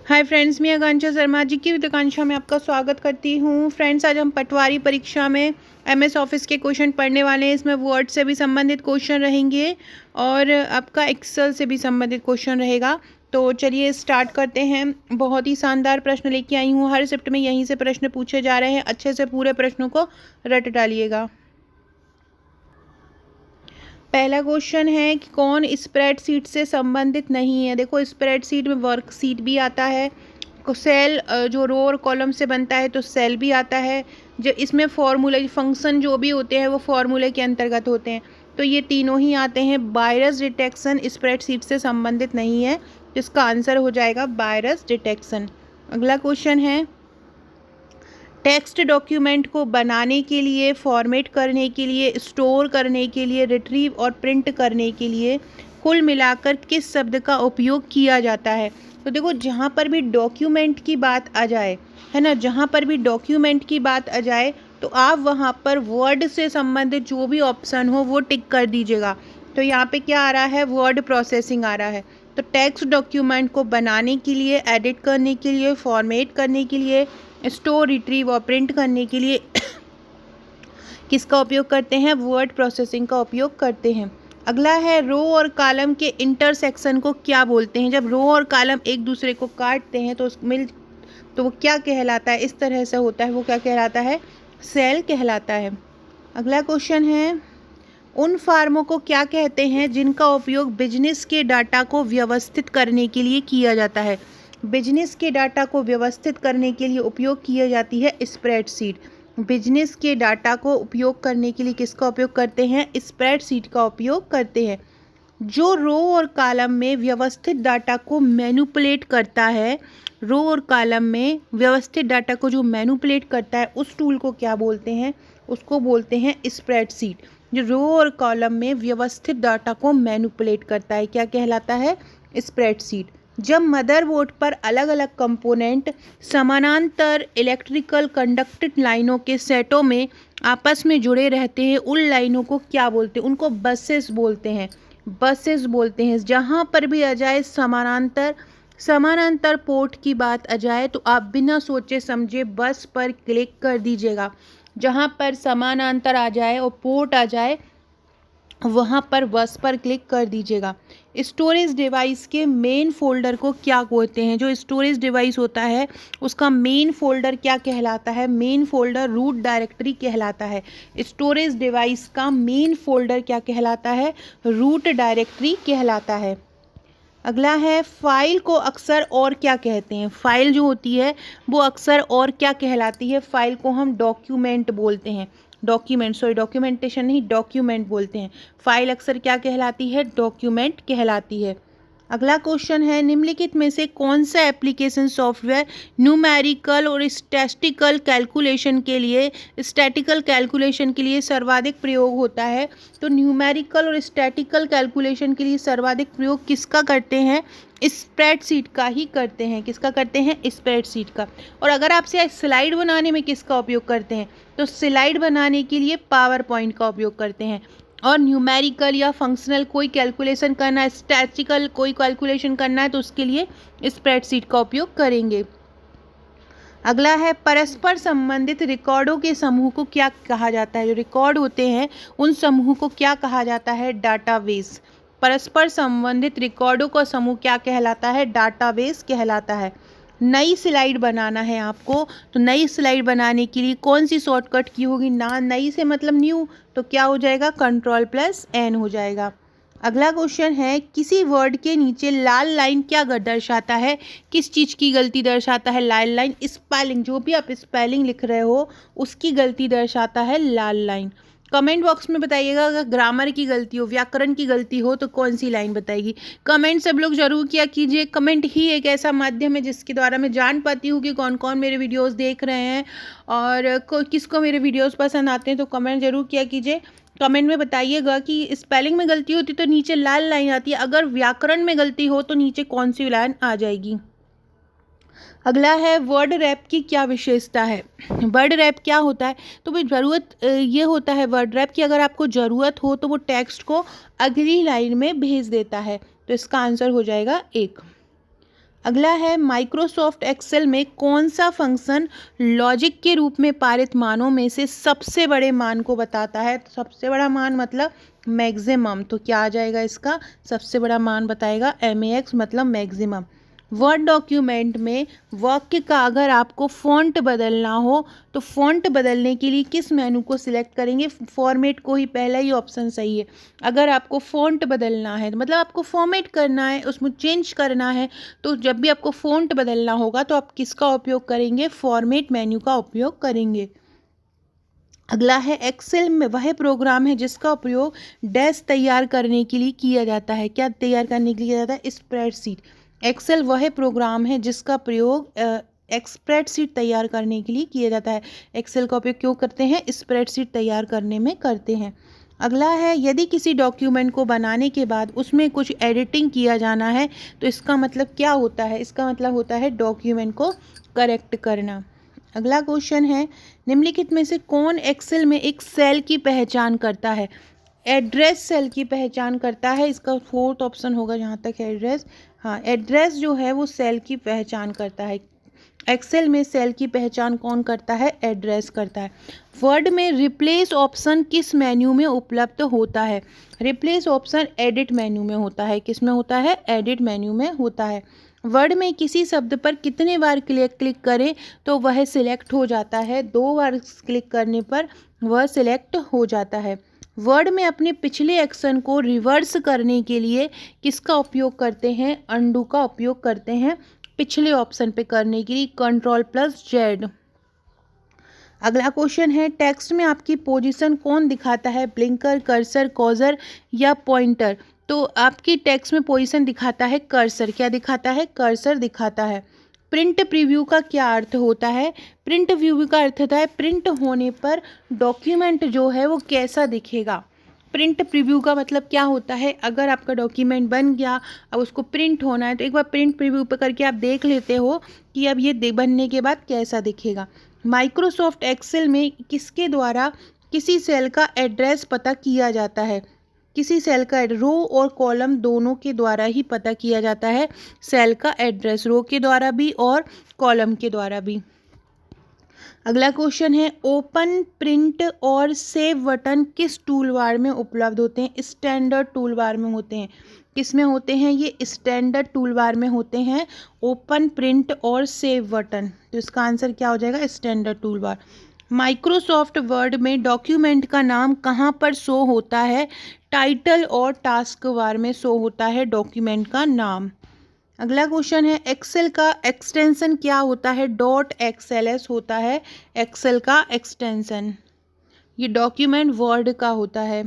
Hi friends, मैं आकांक्षा शर्मा जी की आकांक्षा में आपका स्वागत करती हूँ। फ्रेंड्स, आज हम पटवारी परीक्षा में एमएस ऑफिस के क्वेश्चन पढ़ने वाले हैं। इसमें वर्ड से भी संबंधित क्वेश्चन रहेंगे और आपका एक्सेल से भी संबंधित क्वेश्चन रहेगा। तो चलिए स्टार्ट करते हैं। बहुत ही शानदार प्रश्न लेके आई हूँ। हर शिफ्ट में यहीं से प्रश्न पूछे जा रहे हैं। अच्छे से पूरे प्रश्नों को रट डालिएगा। पहला क्वेश्चन है कि कौन स्प्रेडशीट से संबंधित नहीं है। देखो, स्प्रेडशीट में वर्कशीट भी आता है, सेल जो रो और कॉलम से बनता है तो सेल भी आता है। जो इसमें फॉर्मूले फंक्शन जो भी होते हैं वो फॉर्मूले के अंतर्गत होते हैं, तो ये तीनों ही आते हैं। वायरस डिटेक्शन स्प्रेडशीट से संबंधित नहीं है, इसका आंसर हो जाएगा वायरस डिटेक्शन। अगला क्वेश्चन है, टेक्स्ट डॉक्यूमेंट को बनाने के लिए, फॉर्मेट करने के लिए, स्टोर करने के लिए, रिट्रीव और प्रिंट करने के लिए कुल मिलाकर किस शब्द का उपयोग किया जाता है। तो देखो, जहाँ पर भी डॉक्यूमेंट की बात आ जाए, है ना, जहाँ पर भी डॉक्यूमेंट की बात आ जाए तो आप वहाँ पर वर्ड से संबंधित जो भी ऑप्शन हो वो टिक कर दीजिएगा। तो यहाँ पे क्या आ रहा है, वर्ड प्रोसेसिंग आ रहा है। तो टेक्स्ट डॉक्यूमेंट को बनाने के लिए, एडिट करने के लिए, फॉर्मेट करने के लिए, स्टोर, रिट्रीव और प्रिंट करने के लिए किसका उपयोग करते हैं, वर्ड प्रोसेसिंग का उपयोग करते हैं। अगला है, रो और कॉलम के इंटरसेक्शन को क्या बोलते हैं। जब रो और कॉलम एक दूसरे को काटते हैं तो वो क्या कहलाता है, इस तरह से होता है, वो क्या कहलाता है, सेल कहलाता है। अगला क्वेश्चन है, उन फार्मों को क्या कहते हैं जिनका उपयोग बिजनेस के डाटा को व्यवस्थित करने के लिए किया जाता है। बिजनेस के डाटा को व्यवस्थित करने के लिए उपयोग की जाती है स्प्रेडशीट। बिजनेस के डाटा को उपयोग करने के लिए किसका उपयोग करते हैं, स्प्रेडशीट का उपयोग करते हैं। जो रो और कॉलम में व्यवस्थित डाटा को मैनिपुलेट करता है, रो और कॉलम में व्यवस्थित डाटा को जो मैनिपुलेट करता है उस टूल को क्या बोलते हैं, उसको बोलते हैं स्प्रेडशीट। जो रो और कॉलम में व्यवस्थित डाटा को मैनिपुलेट करता है क्या कहलाता है, स्प्रेडशीट। जब मदरबोर्ड पर अलग अलग कंपोनेंट समानांतर इलेक्ट्रिकल कंडक्टेड लाइनों के सेटों में आपस में जुड़े रहते हैं, उन लाइनों को क्या बोलते हैं, उनको बसेस बोलते हैं। बसेस बोलते हैं। जहाँ पर भी आ जाए समानांतर पोर्ट की बात आ जाए तो आप बिना सोचे समझे बस पर क्लिक कर दीजिएगा। जहाँ पर समानांतर आ जाए और पोर्ट आ जाए वहाँ पर बस पर क्लिक कर दीजिएगा। स्टोरेज डिवाइस के मेन फोल्डर को क्या बोलते हैं। जो स्टोरेज डिवाइस होता है उसका मेन फोल्डर क्या कहलाता है, मेन फोल्डर रूट डायरेक्टरी कहलाता है। स्टोरेज डिवाइस का मेन फोल्डर क्या कहलाता है, रूट डायरेक्टरी कहलाता है। अगला है, फाइल को अक्सर और क्या कहते हैं। फाइल जो होती है वो अक्सर और क्या कहलाती है, फाइल को हम डॉक्यूमेंट बोलते हैं। डॉक्यूमेंटेशन नहीं, डॉक्यूमेंट बोलते हैं। फाइल अक्सर क्या कहलाती है, डॉक्यूमेंट कहलाती है। अगला क्वेश्चन है, निम्नलिखित में से कौन सा एप्लीकेशन सॉफ्टवेयर न्यूमेरिकल और स्टैटिस्टिकल कैलकुलेशन के लिए सर्वाधिक प्रयोग होता है। तो न्यूमेरिकल और स्टैटिकल कैलकुलेशन के लिए सर्वाधिक प्रयोग किसका करते हैं, स्प्रेडशीट का ही करते हैं। किसका करते हैं, स्प्रेडशीट का। और अगर आपसे स्लाइड बनाने में किसका उपयोग करते हैं, तो स्लाइड बनाने के लिए पावर पॉइंट का उपयोग करते हैं। और न्यूमेरिकल या फंक्शनल कोई कैलकुलेशन करना है, स्टैटिस्टिकल कोई कैलकुलेशन करना है तो उसके लिए स्प्रेडशीट का उपयोग करेंगे। अगला है, परस्पर संबंधित रिकॉर्डों के समूह को क्या कहा जाता है। जो रिकॉर्ड होते हैं उन समूह को क्या कहा जाता है, डाटाबेस। परस्पर संबंधित रिकॉर्डों का समूह क्या कहलाता है, डाटाबेस कहलाता है। नई स्लाइड बनाना है आपको, तो नई स्लाइड बनाने के लिए कौन सी शॉर्टकट की होगी, ना नई से मतलब न्यू, तो क्या हो जाएगा, Ctrl+N हो जाएगा। अगला क्वेश्चन है, किसी वर्ड के नीचे लाल लाइन क्या दर्शाता है, किस चीज़ की गलती दर्शाता है लाल लाइन, स्पेलिंग, जो भी आप स्पेलिंग लिख रहे हो उसकी गलती दर्शाता है लाल लाइन। कमेंट बॉक्स में बताइएगा, अगर ग्रामर की गलती हो, व्याकरण की गलती हो तो कौन सी लाइन बताएगी। कमेंट सब लोग जरूर किया कीजिए। कमेंट ही एक ऐसा माध्यम है जिसके द्वारा मैं जान पाती हूँ कि कौन कौन मेरे वीडियोस देख रहे हैं और किसको मेरे वीडियोस पसंद आते हैं। तो कमेंट जरूर किया कीजिए। कमेंट में बताइएगा कि स्पेलिंग में गलती होती तो नीचे लाल लाइन आती है, अगर व्याकरण में गलती हो तो नीचे कौन सी लाइन आ जाएगी। अगला है, वर्ड रैप की क्या विशेषता है। वर्ड रैप क्या होता है, तो भाई ज़रूरत ये होता है वर्ड रैप की, अगर आपको ज़रूरत हो तो वो टेक्स्ट को अगली लाइन में भेज देता है। तो इसका आंसर हो जाएगा 1। अगला है माइक्रोसॉफ्ट एक्सेल में कौन सा फंक्शन लॉजिक के रूप में पारित मानों में से सबसे बड़े मान को बताता है। तो सबसे बड़ा मान मतलब मैक्सिमम, तो क्या आ जाएगा इसका सबसे बड़ा मान बताएगा MAX मतलब मैक्सिमम। वर्ड डॉक्यूमेंट में वाक्य का अगर आपको फ़ॉन्ट बदलना हो तो फ़ॉन्ट बदलने के लिए किस मेनू को सिलेक्ट करेंगे। फॉर्मेट को ही, पहला ही ऑप्शन सही है। अगर आपको फ़ॉन्ट बदलना है मतलब आपको फॉर्मेट करना है, उसमें चेंज करना है, तो जब भी आपको फ़ॉन्ट बदलना होगा तो आप किसका उपयोग करेंगे, फॉर्मेट मेन्यू का उपयोग करेंगे। अगला है एक्सेल में वह प्रोग्राम है जिसका उपयोग डैश तैयार करने के लिए किया जाता है। क्या तैयार करने के लिए किया जाता है, स्प्रेडशीट। एक्सेल वह प्रोग्राम है जिसका प्रयोग स्प्रेडशीट तैयार करने के लिए किया जाता है। एक्सेल का उपयोग क्यों करते हैं, स्प्रेडशीट तैयार करने में करते हैं। अगला है यदि किसी डॉक्यूमेंट को बनाने के बाद उसमें कुछ एडिटिंग किया जाना है तो इसका मतलब क्या होता है, इसका मतलब होता है डॉक्यूमेंट को करेक्ट करना। अगला क्वेश्चन है निम्नलिखित में से कौन एक्सेल में एक सेल की पहचान करता है। एड्रेस सेल की पहचान करता है, इसका फोर्थ ऑप्शन होगा जहाँ तक एड्रेस। हाँ, एड्रेस जो है वो सेल की पहचान करता है। एक्सेल में सेल की पहचान कौन करता है, एड्रेस करता है। वर्ड में रिप्लेस ऑप्शन किस मेन्यू में उपलब्ध होता है। रिप्लेस ऑप्शन एडिट मेन्यू में होता है। किस में होता है, एडिट मेन्यू में होता है। वर्ड में किसी शब्द पर कितने बार क्लिक करें तो वह सिलेक्ट हो जाता है। 2 बार क्लिक करने पर वह सिलेक्ट हो जाता है। वर्ड में अपने पिछले एक्शन को रिवर्स करने के लिए किसका उपयोग करते हैं, अंडू का उपयोग करते हैं पिछले ऑप्शन पे करने के लिए, Ctrl+Z। अगला क्वेश्चन है टेक्स्ट में आपकी पोजीशन कौन दिखाता है, ब्लिंकर, कर्सर, कॉजर या पॉइंटर। तो आपकी टेक्स्ट में पोजीशन दिखाता है कर्सर। क्या दिखाता है, कर्सर दिखाता है। प्रिंट प्रीव्यू का क्या अर्थ होता है, प्रिंट व्यू का अर्थ होता है प्रिंट होने पर डॉक्यूमेंट जो है वो कैसा दिखेगा। प्रिंट प्रीव्यू का मतलब क्या होता है, अगर आपका डॉक्यूमेंट बन गया अब उसको प्रिंट होना है तो एक बार प्रिंट प्रीव्यू पर करके आप देख लेते हो कि अब ये बनने के बाद कैसा दिखेगा। माइक्रोसॉफ्ट एक्सेल में किसके द्वारा किसी सेल का एड्रेस पता किया जाता है। किसी सेल का रो और कॉलम दोनों के द्वारा ही पता किया जाता है सेल का एड्रेस, रो के द्वारा भी और कॉलम के द्वारा भी। अगला क्वेश्चन है ओपन, प्रिंट और सेव बटन किस टूल बार में उपलब्ध होते हैं, स्टैंडर्ड टूल बार में होते हैं। किस में होते हैं, ये स्टैंडर्ड टूल बार में होते हैं ओपन, प्रिंट और सेव बटन। तो इसका आंसर क्या हो जाएगा, standard tool bar. Microsoft word में डॉक्यूमेंट का नाम कहाँ पर शो होता है, टाइटल और टास्क बार में शो होता है डॉक्यूमेंट का नाम। अगला क्वेश्चन है एक्सेल का एक्सटेंशन क्या होता है, .xls होता है एक्सेल का एक्सटेंशन। ये डॉक्यूमेंट वर्ड का होता है।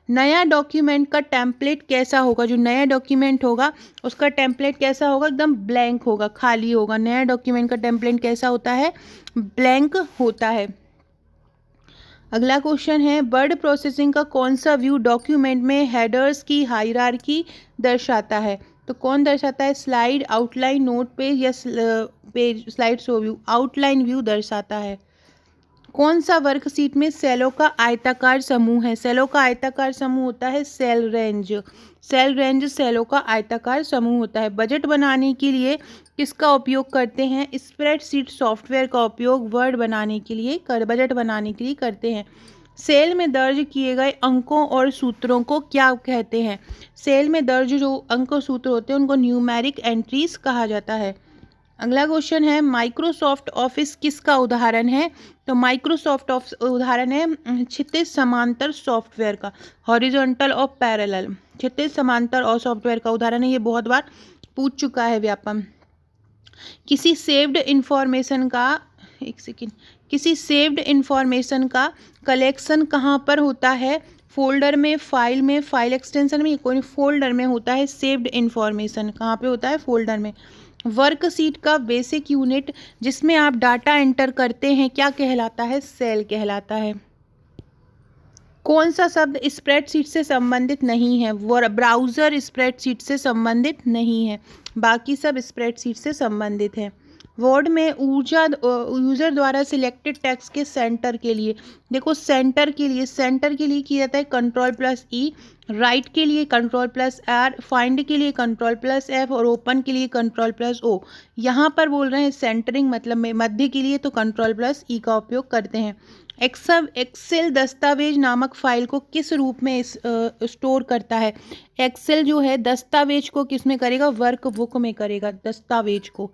नया डॉक्यूमेंट का टेम्पलेट कैसा होगा, जो नया डॉक्यूमेंट होगा उसका टेम्पलेट कैसा होगा, एकदम ब्लैंक होगा, खाली होगा। नया डॉक्यूमेंट का टेम्पलेट कैसा होता है, ब्लैंक होता है। अगला क्वेश्चन है वर्ड प्रोसेसिंग का कौन सा व्यू डॉक्यूमेंट में हेडर्स की हायरार्की दर्शाता है। तो कौन दर्शाता है, स्लाइड, आउटलाइन, नोट पेज या page slide show view. Outline view दर्शाता है। कौन सा वर्कशीट में सेलों का आयताकार समूह है। सेलों का आयताकार समूह होता है सेल रेंज। सेल रेंज सेलों का आयताकार समूह होता है। बजट बनाने के लिए किसका उपयोग करते हैं, स्प्रेडशीट सॉफ्टवेयर का उपयोग वर्ड बनाने के लिए बजट बनाने के लिए करते हैं। सेल में दर्ज किए गए अंकों और सूत्रों को क्या कहते हैं। सेल में दर्ज जो अंक और सूत्र होते हैं उनको न्यूमेरिक एंट्रीज कहा जाता है। अगला क्वेश्चन है माइक्रोसॉफ्ट ऑफिस किसका उदाहरण है। तो माइक्रोसॉफ्ट ऑफिस उदाहरण है क्षितिज समांतर सॉफ्टवेयर का, हॉरिजॉन्टल और पैरेलल। क्षितिज समांतर और सॉफ्टवेयर का उदाहरण है, ये बहुत बार पूछ चुका है व्यापम। किसी सेव्ड इंफॉर्मेशन का, एक सेकेंड, किसी सेव्ड इंफॉर्मेशन का कलेक्शन कहाँ पर होता है, फोल्डर में, फाइल में, फाइल एक्सटेंशन में, कोई फोल्डर में होता है। सेव्ड इंफॉर्मेशन कहाँ पे होता है, फोल्डर में। वर्कशीट का बेसिक यूनिट जिसमें आप डाटा एंटर करते हैं क्या कहलाता है, सेल कहलाता है। कौन सा शब्द स्प्रेडशीट से संबंधित नहीं है, ब्राउज़र स्प्रेडशीट से संबंधित नहीं है, बाकी सब स्प्रेडशीट से संबंधित है। वर्ड में ऊर्जा यूज़र द्वारा सिलेक्टेड टेक्स्ट के सेंटर के लिए, देखो सेंटर के लिए किया जाता है Ctrl+E, राइट के लिए Ctrl+R, फाइंड के लिए Ctrl+F और ओपन के लिए Ctrl+O। यहाँ पर बोल रहे हैं सेंटरिंग मतलब में मध्य के लिए तो Ctrl+E का उपयोग करते हैं। एक्सेल दस्तावेज नामक फाइल को किस रूप में स्टोर करता है? एक्सेल जो है दस्तावेज को किस में करेगा? वर्कबुक में करेगा दस्तावेज को,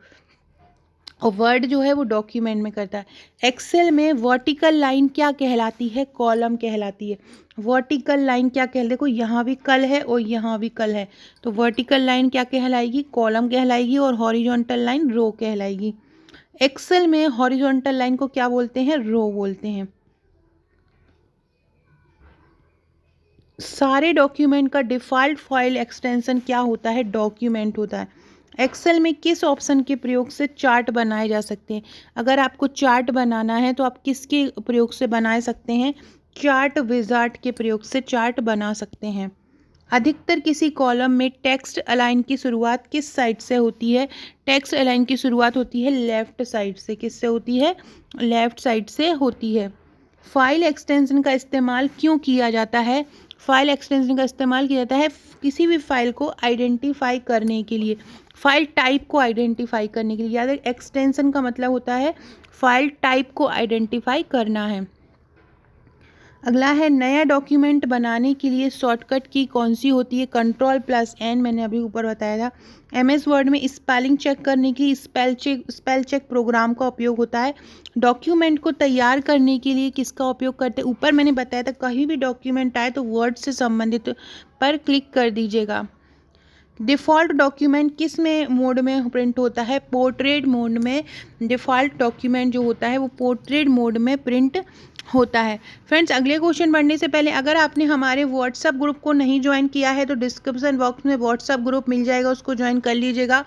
और वर्ड जो है वो डॉक्यूमेंट में करता है। एक्सेल में वर्टिकल लाइन क्या कहलाती है? कॉलम कहलाती है। वर्टिकल लाइन क्या कहलाती है? देखो यहाँ भी कल है और यहाँ भी कल है, तो वर्टिकल लाइन क्या कहलाएगी? कॉलम कहलाएगी, और हॉरिजॉन्टल लाइन रो कहलाएगी। एक्सेल में हॉरिजॉन्टल लाइन को क्या बोलते हैं? रो बोलते हैं। सारे डॉक्यूमेंट का डिफ़ॉल्ट फाइल एक्सटेंशन क्या होता है? डॉक्यूमेंट होता है। एक्सेल में किस ऑप्शन के प्रयोग से चार्ट बनाए जा सकते हैं? अगर आपको चार्ट बनाना है तो आप किसके प्रयोग से बना सकते हैं? चार्ट विजार्ड के प्रयोग से चार्ट बना सकते हैं। अधिकतर किसी कॉलम में टेक्स्ट अलाइन की शुरुआत किस साइड से होती है? टेक्स्ट अलाइन की शुरुआत होती है लेफ्ट साइड से। किससे होती है? लेफ्ट साइड से होती है। फाइल एक्सटेंशन का इस्तेमाल क्यों किया जाता है? फाइल एक्सटेंशन का इस्तेमाल किया जाता है किसी भी फाइल को आइडेंटिफाई करने के लिए, फाइल टाइप को आइडेंटिफाई करने के लिए। याद रखें, एक्सटेंशन का मतलब होता है फाइल टाइप को आइडेंटिफाई करना है। अगला है, नया डॉक्यूमेंट बनाने के लिए शॉर्टकट की कौन सी होती है? Ctrl+N, मैंने अभी ऊपर बताया था। MS वर्ड में स्पेलिंग चेक करने के लिए स्पेल चेक प्रोग्राम का उपयोग होता है। डॉक्यूमेंट को तैयार करने के लिए किसका उपयोग करते हैं? ऊपर मैंने बताया था, कहीं भी डॉक्यूमेंट आए तो वर्ड से संबंधित पर क्लिक कर दीजिएगा। डिफ़ॉल्ट डॉक्यूमेंट किस में मोड में प्रिंट होता है? पोर्ट्रेट मोड में डिफ़ॉल्ट डॉक्यूमेंट जो होता है वो पोर्ट्रेट मोड में प्रिंट होता है। फ्रेंड्स, अगले क्वेश्चन बढ़ने से पहले अगर आपने हमारे व्हाट्सएप ग्रुप को नहीं ज्वाइन किया है तो डिस्क्रिप्शन बॉक्स में व्हाट्सएप ग्रुप मिल जाएगा, उसको ज्वाइन कर लीजिएगा।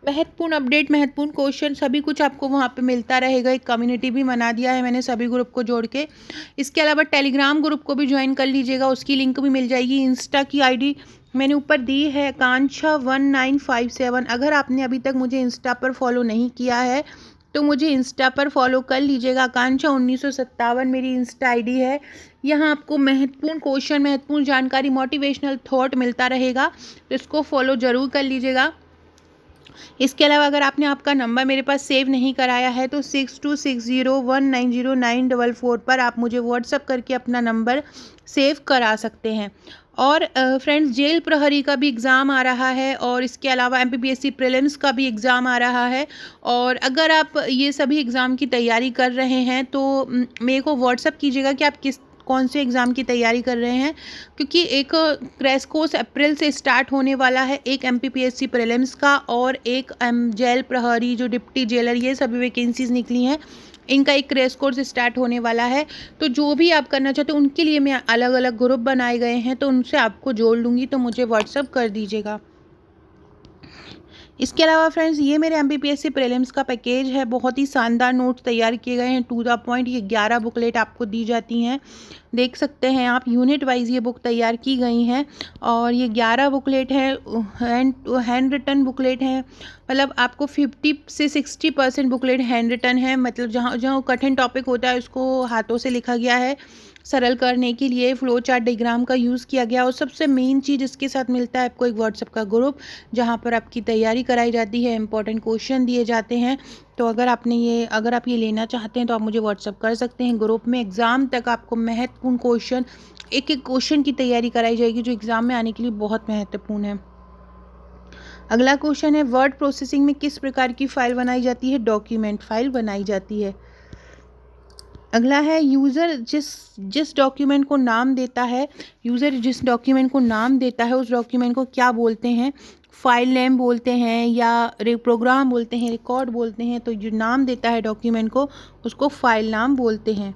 महत्वपूर्ण अपडेट, महत्वपूर्ण क्वेश्चन सभी कुछ आपको वहाँ पे मिलता रहेगा। एक कम्युनिटी भी बना दिया है मैंने सभी ग्रुप को जोड़ के। इसके अलावा टेलीग्राम ग्रुप को भी ज्वाइन कर लीजिएगा, उसकी लिंक भी मिल जाएगी। इंस्टा की आईडी मैंने ऊपर दी है आकांक्षा 1957। अगर आपने अभी तक मुझे इंस्टा पर फॉलो नहीं किया है तो मुझे इंस्टा पर फॉलो कर लीजिएगा। आकांक्षा 1957 मेरी इंस्टा आईडी है। यहाँ आपको महत्वपूर्ण क्वेश्चन, महत्वपूर्ण जानकारी, मोटिवेशनल थॉट मिलता रहेगा, तो इसको फॉलो ज़रूर कर लीजिएगा। इसके अलावा अगर आपने आपका नंबर मेरे पास सेव नहीं कराया है तो 6260190944 पर आप मुझे व्हाट्सअप करके अपना नंबर सेव करा सकते हैं। और फ्रेंड्स, जेल प्रहरी का भी एग्ज़ाम आ रहा है और इसके अलावा MPPSC प्रीलिम्स का भी एग्ज़ाम आ रहा है। और अगर आप ये सभी एग्ज़ाम की तैयारी कर रहे हैं तो मेरे को व्हाट्सअप कीजिएगा कि आप कौन से एग्ज़ाम की तैयारी कर रहे हैं, क्योंकि एक क्रैश कोर्स अप्रैल से स्टार्ट होने वाला है, एक MPPSC प्रीलिम्स का और एक जेल प्रहरी जो डिप्टी जेलर, ये सभी वैकेंसीज़ निकली हैं, इनका एक क्रैश कोर्स स्टार्ट होने वाला है। तो जो भी आप करना चाहते हो उनके लिए मैं अलग अलग ग्रुप बनाए गए हैं, तो उनसे आपको जोड़ लूँगी, तो मुझे व्हाट्सअप कर दीजिएगा। इसके अलावा फ्रेंड्स, ये मेरे MPPSC प्रीलिम्स का पैकेज है। बहुत ही शानदार नोट्स तैयार किए गए हैं, टू द पॉइंट। ये 11 बुकलेट आपको दी जाती हैं, देख सकते हैं आप, यूनिट वाइज ये बुक तैयार की गई हैं। और ये 11 बुकलेट हैं, हैंड रिटन बुकलेट हैं। मतलब आपको 50 से 60% बुकलेट हैंड रिटन है, मतलब जहाँ जहाँ कठिन टॉपिक होता है उसको हाथों से लिखा गया है। सरल करने के लिए फ्लो चार्ट डायग्राम का यूज़ किया गया। और सबसे मेन चीज़ इसके साथ मिलता है आपको एक व्हाट्सएप का ग्रुप, जहाँ पर आपकी तैयारी कराई जाती है, इंपॉर्टेंट क्वेश्चन दिए जाते हैं। तो अगर आप ये लेना चाहते हैं तो आप मुझे व्हाट्सएप कर सकते हैं। ग्रुप में एग्ज़ाम तक आपको महत्वपूर्ण क्वेश्चन, एक एक क्वेश्चन की तैयारी कराई जाएगी जो एग्ज़ाम में आने के लिए बहुत महत्वपूर्ण है। अगला क्वेश्चन है, वर्ड प्रोसेसिंग में किस प्रकार की फ़ाइल बनाई जाती है? डॉक्यूमेंट फाइल बनाई जाती है। अगला है, यूज़र जिस डॉक्यूमेंट को नाम देता है, उस डॉक्यूमेंट को क्या बोलते हैं? फाइल नेम बोलते हैं या प्रोग्राम बोलते हैं, रिकॉर्ड बोलते हैं। तो जो नाम देता है डॉक्यूमेंट को उसको फाइल नाम बोलते हैं।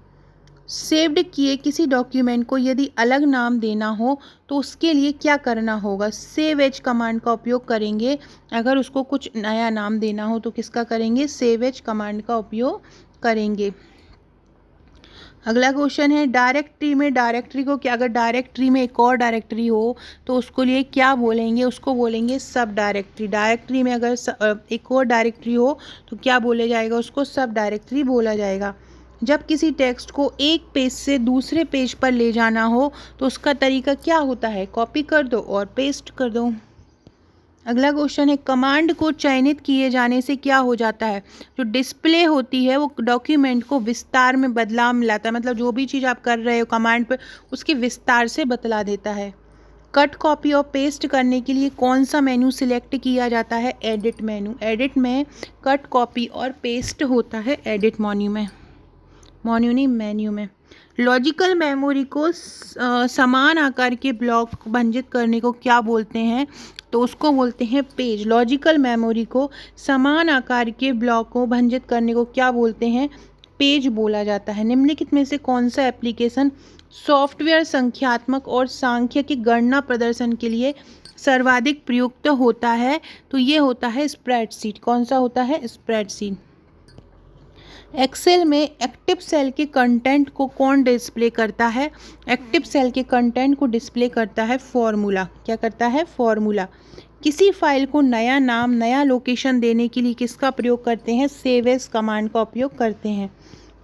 सेव्ड किए किसी डॉक्यूमेंट को यदि अलग नाम देना हो तो उसके लिए क्या करना होगा? सेव एज कमांड का उपयोग करेंगे। अगर उसको कुछ नया नाम देना हो तो किसका करेंगे? सेव एज कमांड का उपयोग करेंगे। अगला क्वेश्चन है डायरेक्टरी में डायरेक्टरी को क्या, अगर डायरेक्टरी में एक और डायरेक्टरी हो तो उसको लिए क्या बोलेंगे, उसको बोलेंगे सब डायरेक्टरी। डायरेक्टरी में अगर एक और डायरेक्टरी हो तो क्या बोला जाएगा, उसको सब डायरेक्टरी बोला जाएगा। जब किसी टेक्स्ट को एक पेज से दूसरे पेज पर ले जाना हो तो उसका तरीका क्या होता है, कॉपी कर दो और पेस्ट कर दो। अगला क्वेश्चन है कमांड को चयनित किए जाने से क्या हो जाता है, जो डिस्प्ले होती है वो डॉक्यूमेंट को विस्तार में बदलाव मिलाता है, मतलब जो भी चीज़ आप कर रहे हो कमांड पर उसके विस्तार से बतला देता है। कट कॉपी और पेस्ट करने के लिए कौन सा मेन्यू सिलेक्ट किया जाता है, एडिट मेन्यू। एडिट में कट कॉपी और पेस्ट होता है एडिट मेन्यू में, मेन्यू में। लॉजिकल मेमोरी को समान आकार के ब्लॉक भंजित करने को क्या बोलते हैं, तो उसको बोलते हैं पेज। लॉजिकल मेमोरी को समान आकार के ब्लॉक को भंजित करने को क्या बोलते हैं, पेज बोला जाता है। निम्नलिखित में से कौन सा एप्लीकेशन सॉफ्टवेयर संख्यात्मक और सांख्यिकी गणना प्रदर्शन के लिए सर्वाधिक प्रयुक्त होता है, तो ये होता है स्प्रेडशीट। कौन सा होता है, स्प्रेडशीट। एक्सेल में एक्टिव सेल के कंटेंट को कौन डिस्प्ले करता है, एक्टिव सेल के कंटेंट को डिस्प्ले करता है फॉर्मूला। क्या करता है, फॉर्मूला। किसी फाइल को नया नाम नया लोकेशन देने के लिए किसका प्रयोग करते हैं, सेव एज कमांड का उपयोग करते हैं।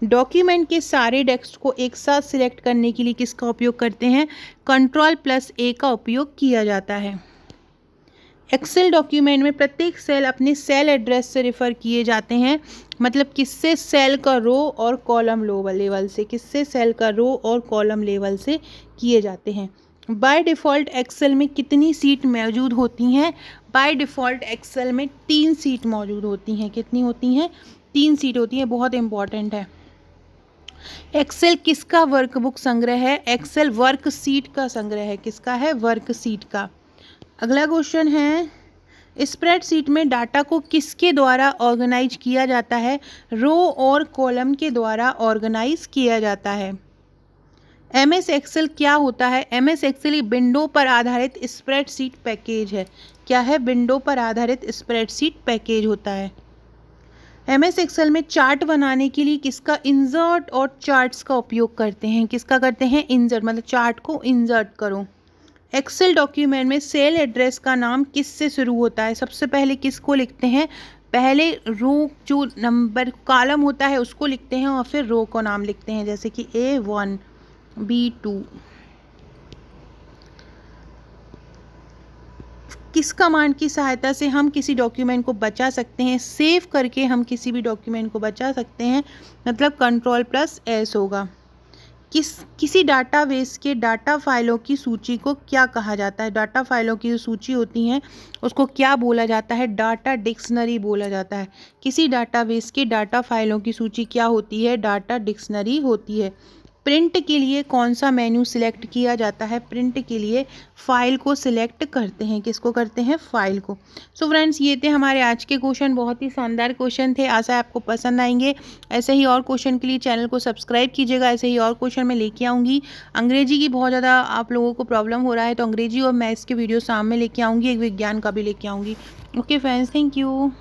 डॉक्यूमेंट के सारे टेक्स्ट को एक साथ सिलेक्ट करने के लिए किसका उपयोग करते हैं, Ctrl+A का उपयोग किया जाता है। एक्सेल डॉक्यूमेंट में प्रत्येक सेल अपने सेल एड्रेस से रेफर किए जाते हैं, मतलब किससे, सेल का रो और कॉलम लेवल से, किससे, सेल का रो और कॉलम लेवल से किए जाते हैं। बाय डिफ़ॉल्ट एक्सेल में कितनी सीट मौजूद होती हैं, बाय डिफ़ॉल्ट एक्सेल में 3 सीट मौजूद होती हैं। कितनी होती हैं, 3 सीट होती हैं, बहुत इंपॉर्टेंट है। एक्सेल किसका वर्कबुक संग्रह है, एक्सेल वर्कशीट का संग्रह है। किसका है, वर्कशीट का। अगला क्वेश्चन है स्प्रेडशीट में डाटा को किसके द्वारा ऑर्गेनाइज किया जाता है, रो और कॉलम के द्वारा ऑर्गेनाइज किया जाता है। एमएस एक्सेल क्या होता है, एमएस एक्सेल विंडो पर आधारित स्प्रेडशीट पैकेज है। क्या है, विंडो पर आधारित स्प्रेडशीट पैकेज होता है। एमएस एक्सेल में चार्ट बनाने के लिए किसका, इंसर्ट और चार्ट्स का उपयोग करते हैं। किसका करते हैं, इंसर्ट, मतलब चार्ट को इंसर्ट करो। एक्सेल डॉक्यूमेंट में सेल एड्रेस का नाम किस से शुरू होता है, सबसे पहले किसको लिखते हैं, पहले रो जो नंबर कॉलम होता है उसको लिखते हैं और फिर रो को नाम लिखते हैं, जैसे कि A1 B2। किस कमांड की सहायता से हम किसी डॉक्यूमेंट को बचा सकते हैं, सेव करके हम किसी भी डॉक्यूमेंट को बचा सकते हैं, मतलब Ctrl+S होगा। किसी डाटाबेस के डाटा फाइलों की सूची को क्या कहा जाता है, डाटा फाइलों की जो सूची होती हैं उसको क्या बोला जाता है, डाटा डिक्शनरी बोला जाता है। किसी डाटाबेस के डाटा फाइलों की सूची क्या होती है, डाटा डिक्शनरी होती है। प्रिंट के लिए कौन सा मेन्यू सिलेक्ट किया जाता है, प्रिंट के लिए फाइल को सिलेक्ट करते हैं। किसको करते हैं, फाइल को। सो फ्रेंड्स, ये थे हमारे आज के क्वेश्चन, बहुत ही शानदार क्वेश्चन थे, आशा है आपको पसंद आएंगे। ऐसे ही और क्वेश्चन के लिए चैनल को सब्सक्राइब कीजिएगा, ऐसे ही और क्वेश्चन मैं लेके आऊँगी। अंग्रेजी की बहुत ज़्यादा आप लोगों को प्रॉब्लम हो रहा है तो अंग्रेजी और मैथ्स के वीडियो सामने लेके आऊँगी, एक विज्ञान का भी लेके आऊँगी। Okay friends, thank you.